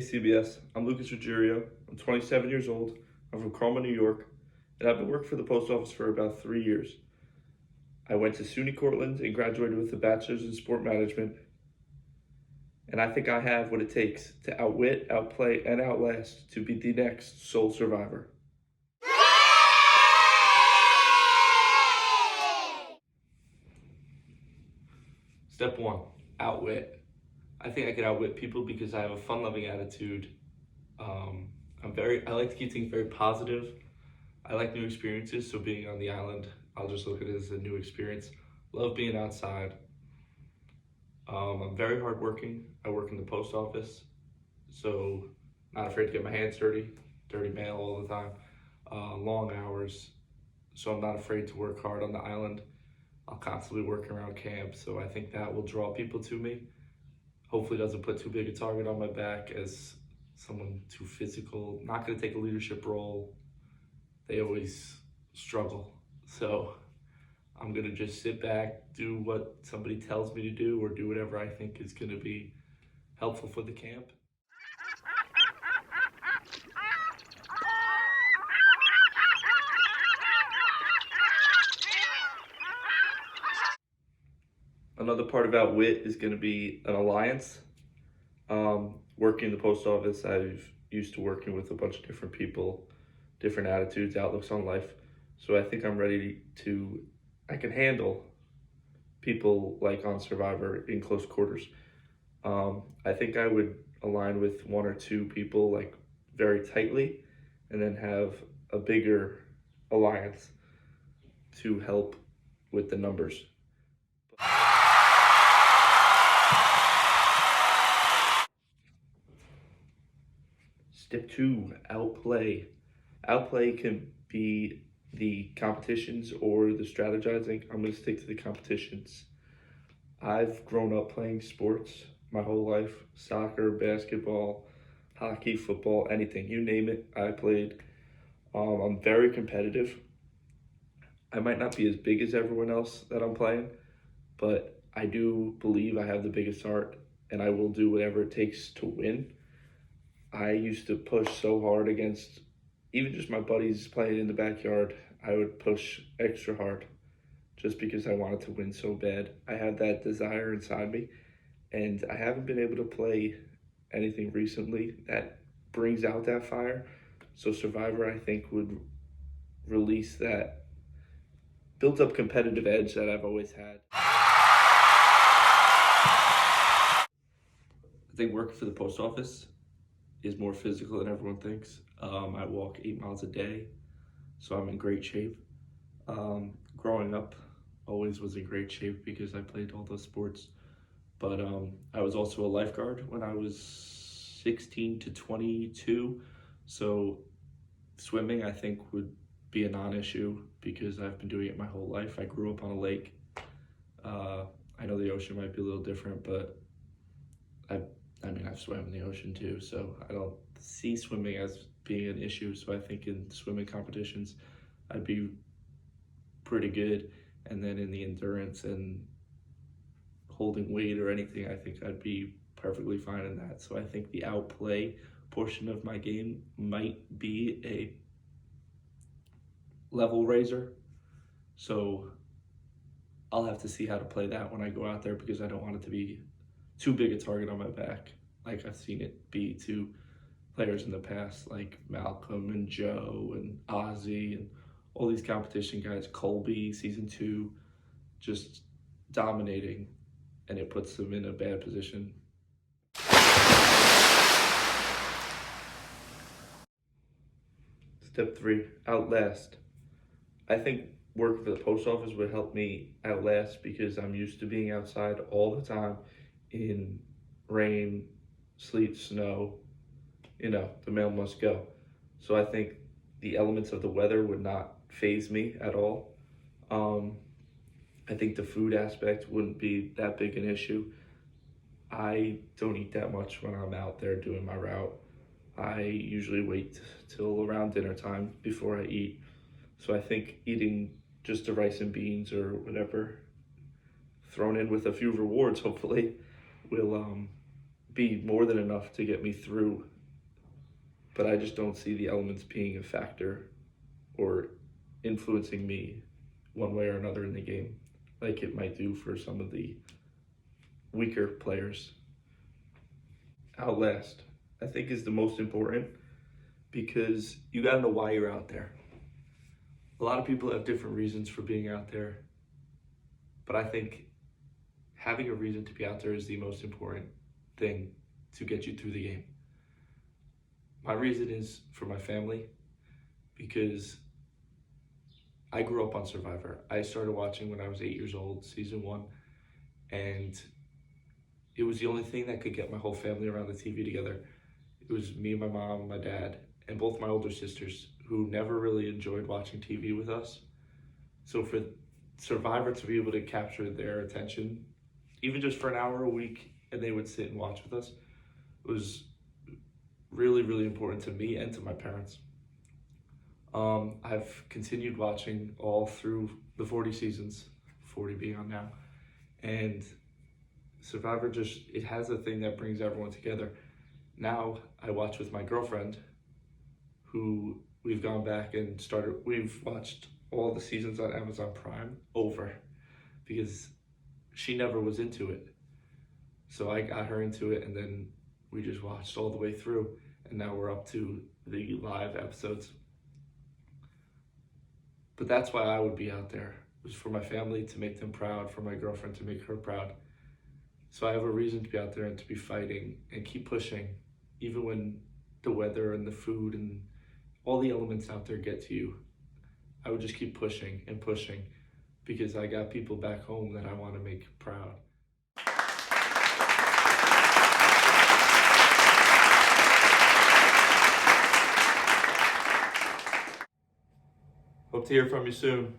CBS. I'm Lucas Ruggiero. I'm 27 years old. I'm from Carmel, New York, and I've been working for the post office for about 3 years. I went to SUNY Cortland and graduated with a bachelor's in sport management, and I think I have what it takes to outwit, outplay, and outlast to be the next sole survivor. Step one, outwit. I think I could outwit people because I have a fun-loving attitude. I like to keep things very positive. I like new experiences, so being on the island, I'll just look at it as a new experience. Love being outside. I'm very hardworking. I work in the post office, so not afraid to get my hands dirty mail all the time. Long hours, so I'm not afraid to work hard on the island. I'll constantly work around camp, so I think that will draw people to me. Hopefully doesn't put too big a target on my back as someone too physical. Not gonna take a leadership role. They always struggle. So I'm gonna just sit back, do what somebody tells me to do, or do whatever I think is gonna be helpful for the camp. Another part of outwit is gonna be an alliance. Working in the post office, I've used to working with a bunch of different people, different attitudes, outlooks on life. So I think I'm ready I can handle people like on Survivor in close quarters. I think I would align with one or two people like very tightly and then have a bigger alliance to help with the numbers. Step two, outplay. Outplay can be the competitions or the strategizing. I'm going to stick to the competitions. I've grown up playing sports my whole life. Soccer, basketball, hockey, football, anything. You name it, I played. I'm very competitive. I might not be as big as everyone else that I'm playing, but I do believe I have the biggest heart and I will do whatever it takes to win. I used to push so hard against even just my buddies playing in the backyard. I would push extra hard just because I wanted to win so bad. I had that desire inside me, and I haven't been able to play anything recently that brings out that fire. So Survivor, I think, would release that built up competitive edge that I've always had. I think working for the post office is more physical than everyone thinks. I walk 8 miles a day, so I'm in great shape. Growing up, always was in great shape because I played all those sports. But I was also a lifeguard when I was 16 to 22. So swimming, I think, would be a non-issue because I've been doing it my whole life. I grew up on a lake. I know the ocean might be a little different, but I've swam in the ocean too, so I don't see swimming as being an issue. So I think in swimming competitions, I'd be pretty good. And then in the endurance and holding weight or anything, I think I'd be perfectly fine in that. So I think the outplay portion of my game might be a level raiser. So I'll have to see how to play that when I go out there because I don't want it to be too big a target on my back, like I've seen it be to players in the past, like Malcolm and Joe and Ozzy and all these competition guys, Colby, season 2, just dominating, and it puts them in a bad position. Step 3, outlast. I think working for the post office would help me outlast because I'm used to being outside all the time in rain, sleet, snow. The mail must go. So I think the elements of the weather would not faze me at all. I think the food aspect wouldn't be that big an issue. I don't eat that much when I'm out there doing my route. I usually wait till around dinner time before I eat. So I think eating just the rice and beans or whatever, thrown in with a few rewards, hopefully, will be more than enough to get me through but I just don't see the elements being a factor or influencing me one way or another in the game, like it might do for some of the weaker players. Outlast, I think, is the most important because you gotta know why you're out there. A lot of people have different reasons for being out there, but I think having a reason to be out there is the most important thing to get you through the game. My reason is for my family, because I grew up on Survivor. I started watching when I was 8 years old, season 1, and it was the only thing that could get my whole family around the TV together. It was me, my mom, my dad, and both my older sisters who never really enjoyed watching TV with us. So for Survivor to be able to capture their attention, even just for an hour a week, and they would sit and watch with us, was really, really important to me and to my parents. I've continued watching all through the 40 seasons, 40 being on now, and Survivor it has a thing that brings everyone together. Now I watch with my girlfriend, who we've gone back and we've watched all the seasons on Amazon Prime over because she never was into it. So I got her into it, and then we just watched all the way through, and now we're up to the live episodes. But that's why I would be out there. It was for my family, to make them proud, for my girlfriend to make her proud. So I have a reason to be out there and to be fighting and keep pushing, even when the weather and the food and all the elements out there get to you. I would just keep pushing and pushing because I got people back home that I want to make proud. Hope to hear from you soon.